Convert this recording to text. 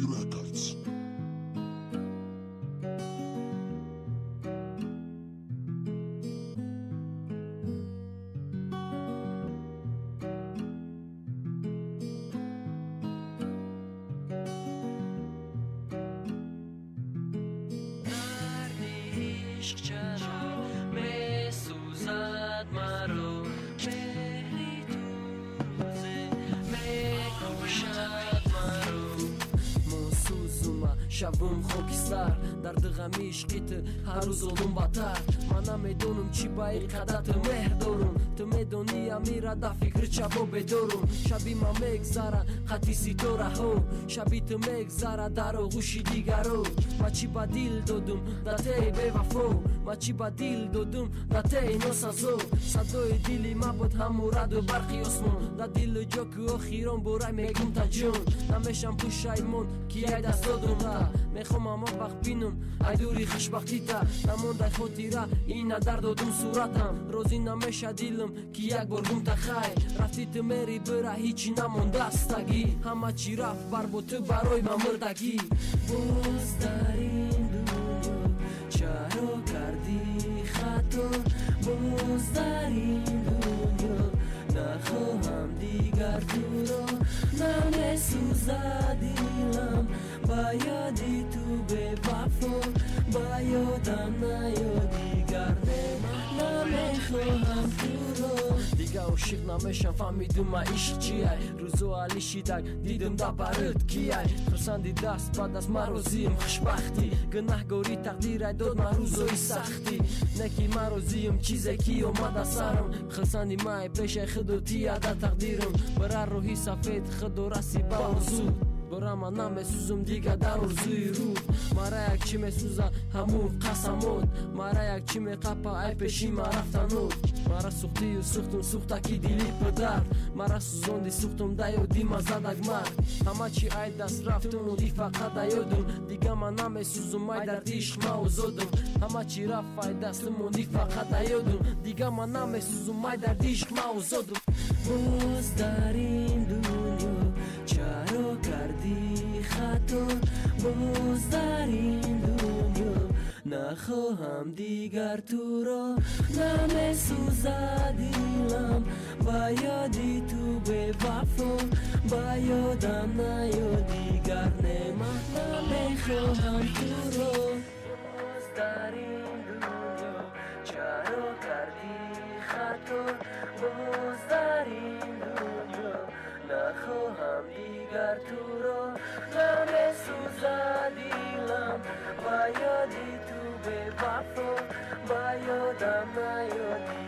Lucky Records. شبم خاکستر در دغم عشقیت هر روز اولم بتر من نمیدونم چی با این قدرت مهر دارم تو میدونی امیره در فکر چبا بدارم شبی ما میگذره خطی ستاره ها شبی تو میگذره در آغوش دیگرو ما چی با دیل دادم در تی بی وفا ما چی با دیل دادم در تی ناسزا صدای دیلی ما بود همو رد و برقی آسمان در دیل جا که آخیران برای میگم تا جون نمیشم پوشایمون که یک دست دادم تا میخوام اما وقت بینم ای دوری خوشبختی تا نمونده خاطره این در دادم صورتم روزی نمیشه دیلم که یک بار گم تا خیر رفتی تو میری بره هیچی نمونده استگی همه چی رفت بر با تو برای من مردگی باز در این دنیا چرا کردی خطا باز در این دنیا نخواهم دیگر تو را نمیسوزد دیلم با یادی تو به وفا با یادم نیاد دیگر نمیخواهم تو را دیگه عاشق نمیشم فهمیدم ما عشق چیه روزو علی شیدک دیدم دا برد کیه خرسندی دست بعد از مروزیم خوشبختی گناهگاری تقدیر داد من روزوی سختی نکی مروزیم چیزی کی اومد سرم خرسندی مای پیش خدوتی عدد تقدیرم برای روحی سفید خدو رسی با وزود برای من نمیسوزم دیگه در ارزوی رو مرا یک چی میسوزه همون قسمات مرا یک چی میقپه ای پیشی ما رفتنود مرا سوختی و سوختم سوختکی دیلی پدر مرا سوزاندی سوختم دیادی مزدک مرد همه چی ای دست رفتم و دی فقط دیادم دیگه من نمیسوزم ای در دیشق ما وزادم همه چی رفت ای دستم و دی فقط دیادم دیگه من نمیسوزم ای در دیشق ما وزادم باز در این دنیا چرا کردی خطا باز در این دنیا نخواهم دیگر تو را نمیسوزد دیلم با یادی تو به وفا با یادم نیاد دیگر نمیخواهم تو را باز در این دنیا چرا کردی خطا باز در این دنیا نخواهم دیگر تو را نمیسوزد دیلم با یادی تو به وفا با یادم نیاد